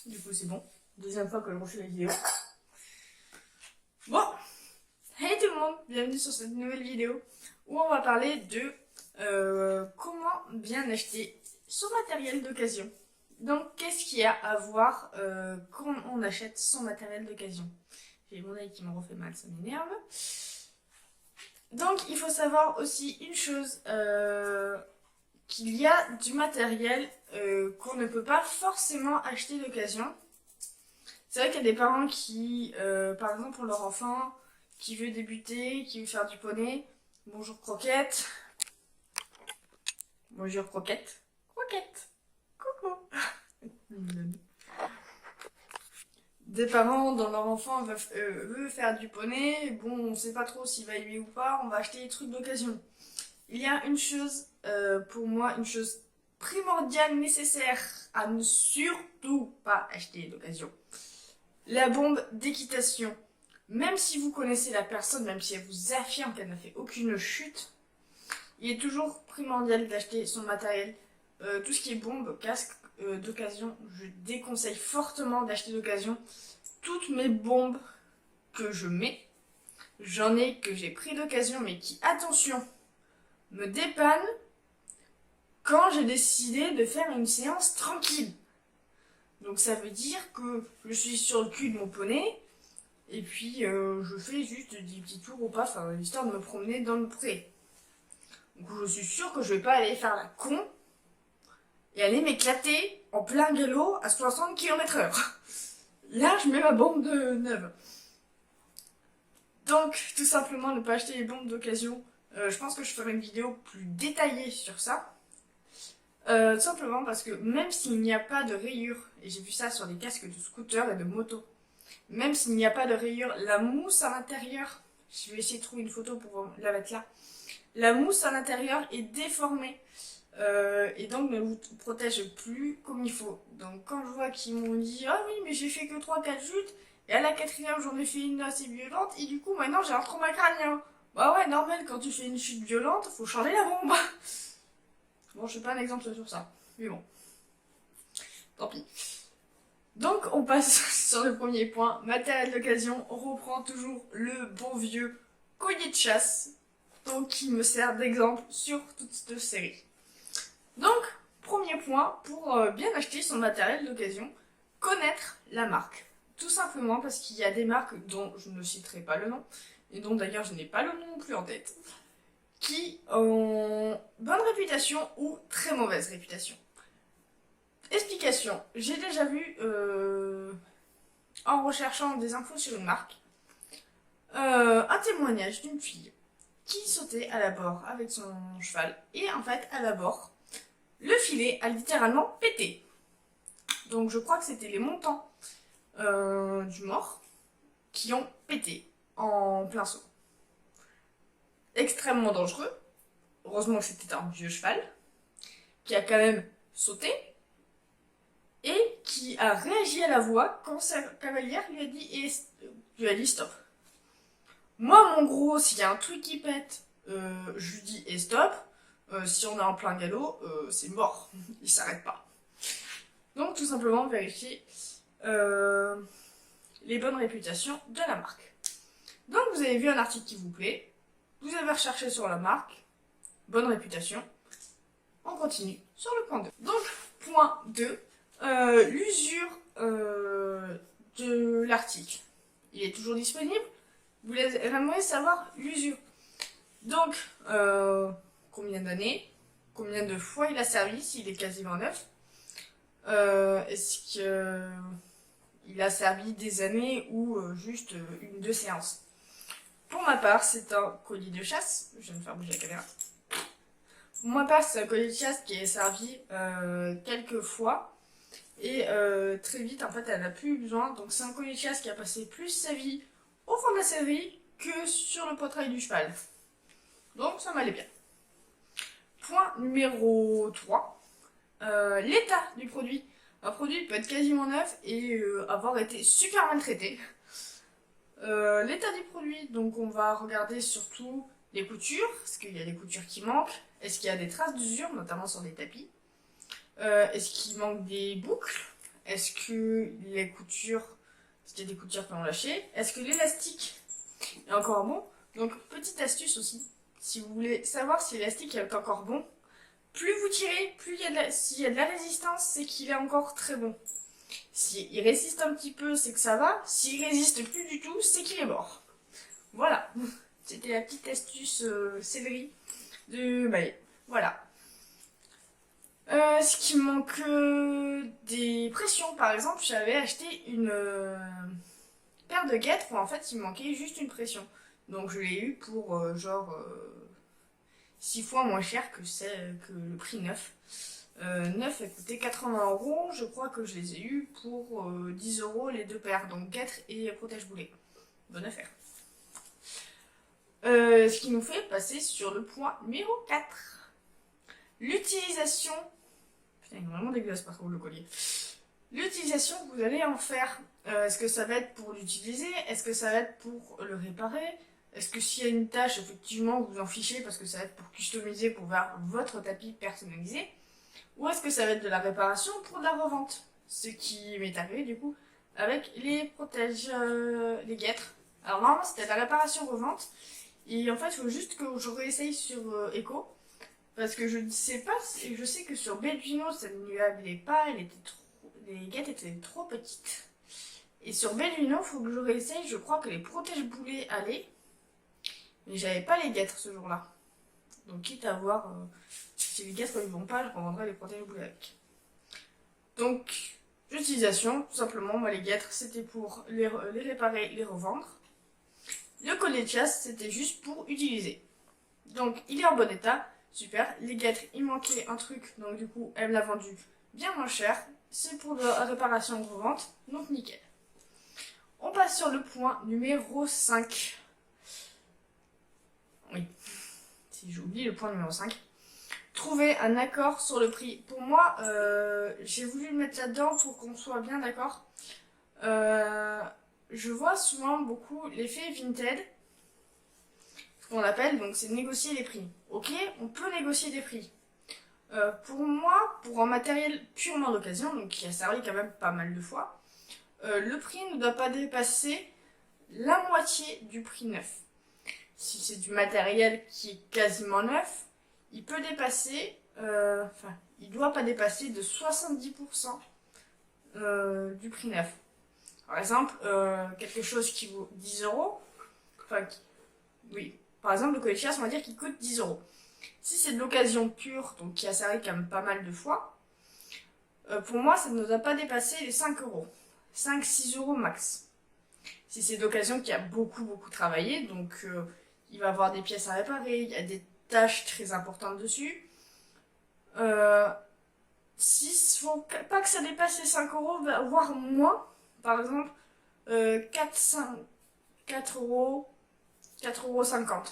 Du coup, c'est bon. Deuxième fois que je refais la vidéo. Bon, hey tout le monde, bienvenue sur cette nouvelle vidéo où on va parler de comment bien acheter son matériel d'occasion. Donc, qu'est-ce qu'il y a à voir quand on achète son matériel d'occasion? J'ai mon œil qui me refait mal, ça m'énerve. Donc, il faut savoir aussi une chose, qu'il y a du matériel qu'on ne peut pas forcément acheter d'occasion. C'est vrai qu'il y a des parents qui, par exemple pour leur enfant, qui veut débuter, qui veut faire du poney, bonjour croquette, bonjour croquette, croquette, coucou. Des parents dont leur enfant veut faire du poney, bon on sait pas trop s'il va aimer ou pas, on va acheter des trucs d'occasion. Il y a une chose, pour moi, une chose primordiale, nécessaire à ne surtout pas acheter d'occasion. La bombe d'équitation. Même si vous connaissez la personne, même si elle vous affirme qu'elle n'a fait aucune chute, il est toujours primordial d'acheter son matériel. Tout ce qui est bombe, casque d'occasion, je déconseille fortement d'acheter d'occasion. Toutes mes bombes que je mets, j'en ai que j'ai pris d'occasion, mais qui, attention, me dépannent quand j'ai décidé de faire une séance tranquille. Donc ça veut dire que je suis sur le cul de mon poney, et puis je fais juste des petits tours au pas, histoire de me promener dans le pré. Donc je suis sûre que je vais pas aller faire la con et aller m'éclater en plein galop à 60 km/h. Là, je mets ma bombe de neuve. Donc, tout simplement, ne pas acheter les bombes d'occasion. Je pense que je ferai une vidéo plus détaillée sur ça. Tout simplement parce que même s'il n'y a pas de rayures, et j'ai vu ça sur les casques de scooter et de moto, même s'il n'y a pas de rayures, la mousse à l'intérieur, je vais essayer de trouver une photo pour la mettre là, la mousse à l'intérieur est déformée et donc ne vous protège plus comme il faut. Donc quand je vois qu'ils m'ont dit « Ah oui, mais j'ai fait que 3-4 chutes, et à la 4e j'en ai fait une assez violente, et du coup maintenant j'ai un trauma crânien. » Bah ouais, normal, quand tu fais une chute violente, faut changer la bombe. Bon, je fais pas un exemple sur ça, mais bon, tant pis. Donc on passe sur le premier point, matériel d'occasion, on reprend toujours le bon vieux collier de chasse, donc qui me sert d'exemple sur toute cette série. Donc, premier point, pour bien acheter son matériel d'occasion, connaître la marque. Tout simplement parce qu'il y a des marques dont je ne citerai pas le nom, et dont d'ailleurs je n'ai pas le nom non plus en tête, qui ont bonne réputation ou très mauvaise réputation. Explication. J'ai déjà vu, en recherchant des infos sur une marque, un témoignage d'une fille qui sautait à l'abord avec son cheval, et en fait, à l'abord, le filet a littéralement pété. Donc je crois que c'était les montants du mort qui ont pété en plein saut. Extrêmement dangereux. Heureusement que c'était un vieux cheval qui a quand même sauté et qui a réagi à la voix quand sa cavalière lui a dit stop. Moi, mon gros, s'il y a un truc qui pète, je lui dis et stop. Si on est en plein galop, c'est mort. Il s'arrête pas. Donc, tout simplement, vérifier les bonnes réputations de la marque. Donc, vous avez vu un article qui vous plaît. Vous avez recherché sur la marque. Bonne réputation. On continue sur le point 2. Donc, point 2. L'usure de l'article. Il est toujours disponible. Vous aimeriez savoir l'usure. Donc, combien d'années, combien de fois il a servi, s'il est quasiment neuf. Est-ce qu'il a servi des années ou juste 1-2 séances. Pour ma part, c'est un collier de chasse. Je viens de faire bouger la caméra. Pour ma part, c'est un collier de chasse qui est servi quelques fois. Et très vite, en fait, elle n'a plus eu besoin. Donc c'est un collier de chasse qui a passé plus sa vie au fond de la sellerie que sur le poitrail du cheval. Donc ça m'allait bien. Point numéro 3. L'état du produit. Un produit peut être quasiment neuf et avoir été super maltraité. L'état du produit, donc on va regarder surtout les coutures. Est-ce qu'il y a des coutures qui manquent? Est-ce qu'il y a des traces d'usure, notamment sur des tapis? Est-ce qu'il manque des boucles? Est-ce que les coutures, est-ce qu'il y a des coutures qui ont lâché? Est-ce que l'élastique est encore bon? Donc, petite astuce aussi, si vous voulez savoir si l'élastique est encore bon, plus vous tirez, plus s'il y a de la résistance, c'est qu'il est encore très bon. S'il résiste un petit peu, c'est que ça va. S'il résiste plus du tout, c'est qu'il est mort. Voilà. C'était la petite astuce céleri de maillet. Voilà. Ce qui manque des pressions, par exemple, j'avais acheté une paire de guêtres où en fait il me manquait juste une pression. Donc je l'ai eu pour genre 6 fois moins cher que le prix neuf. Neuf elle coûtait 80 €, je crois que je les ai eu pour 10 € les deux paires, donc guêtres et protège-boulet. Bonne affaire. Ce qui nous fait passer sur le point numéro 4. L'utilisation. Putain, il est vraiment dégueulasse par contre le collier. L'utilisation que vous allez en faire. Est-ce que ça va être pour l'utiliser? Est-ce que ça va être pour le réparer? Est-ce que s'il y a une tâche, effectivement, vous en fichez parce que ça va être pour customiser, pour faire votre tapis personnalisé? Ou est-ce que ça va être de la réparation pour de la revente? Ce qui m'est arrivé du coup avec les protèges, les guêtres. Alors normalement c'était de la réparation-revente. Et en fait il faut juste que je réessaye sur Echo. Parce que je ne sais pas, je sais que sur Beduino ça ne lui allait pas, les guêtres étaient trop petites. Et sur Beduino il faut que je réessaye, je crois que les protège-boulets allaient. Mais j'avais pas les guêtres ce jour-là. Donc quitte à voir si les guêtres ne vont pas, je revendrai les protège-boulets avec. Donc, l'utilisation, tout simplement, moi les guêtres c'était pour les réparer, les revendre. Le collier de chasse c'était juste pour utiliser. Donc il est en bon état, super. Les guêtres il manquait un truc, donc du coup elle me l'a vendu bien moins cher. C'est pour de la réparation ou revente, donc nickel. On passe sur le point numéro 5. Oui, si j'oublie le point numéro 5. Trouver un accord sur le prix. Pour moi, j'ai voulu le mettre là-dedans pour qu'on soit bien d'accord. Je vois souvent beaucoup l'effet Vinted, ce qu'on appelle, donc c'est négocier les prix. Ok, on peut négocier des prix. Pour moi, pour un matériel purement d'occasion, donc qui a servi quand même pas mal de fois, le prix ne doit pas dépasser la moitié du prix neuf. Si c'est du matériel qui est quasiment neuf, il peut dépasser, il doit pas dépasser de 70% du prix neuf. Par exemple, quelque chose qui vaut 10 €, oui, par exemple le collier de chasse, on va dire qu'il coûte 10 €. Si c'est de l'occasion pure, donc qui a servi quand même pas mal de fois, pour moi ça ne doit pas dépasser les 5 €. 5-6 € max. Si c'est d'occasion qui a beaucoup travaillé, donc il va avoir des pièces à réparer, il y a des tâches très importantes dessus. Faut pas que ça dépasse les 5 €, voire moins. Par exemple, 4 €, 4,50 €.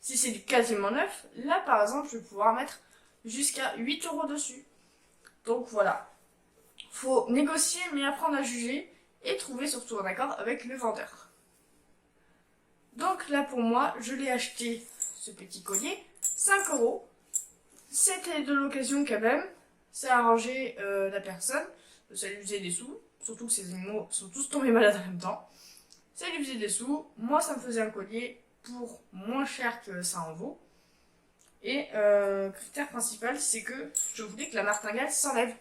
Si c'est du quasiment neuf, là par exemple, je vais pouvoir mettre jusqu'à 8 € dessus. Donc voilà. Faut négocier, mais apprendre à juger et trouver surtout un accord avec le vendeur. Donc là pour moi, je l'ai acheté, ce petit collier, 5 €. C'était de l'occasion quand même. Ça a arrangé la personne. Ça lui faisait des sous. Surtout que ces animaux sont tous tombés malades en même temps. Ça lui faisait des sous. Moi, ça me faisait un collier pour moins cher que ça en vaut. Et critère principal, c'est que je voulais que la martingale s'enlève.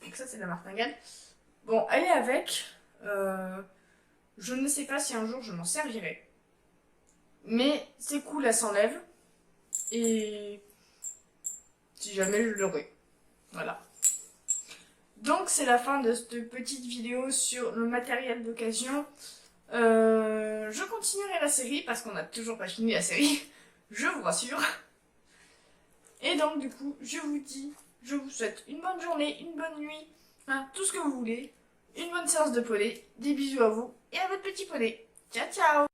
Donc ça, c'est la martingale. Bon, elle est avec. Je ne sais pas si un jour je m'en servirai. Mais c'est cool, elle s'enlève. Et si jamais je l'aurai. Voilà. Donc c'est la fin de cette petite vidéo sur le matériel d'occasion. Je continuerai la série parce qu'on n'a toujours pas fini la série. Je vous rassure. Et donc du coup, je vous souhaite une bonne journée, une bonne nuit, hein, tout ce que vous voulez. Une bonne séance de poney. Des bisous à vous et à votre petit poney. Ciao ciao!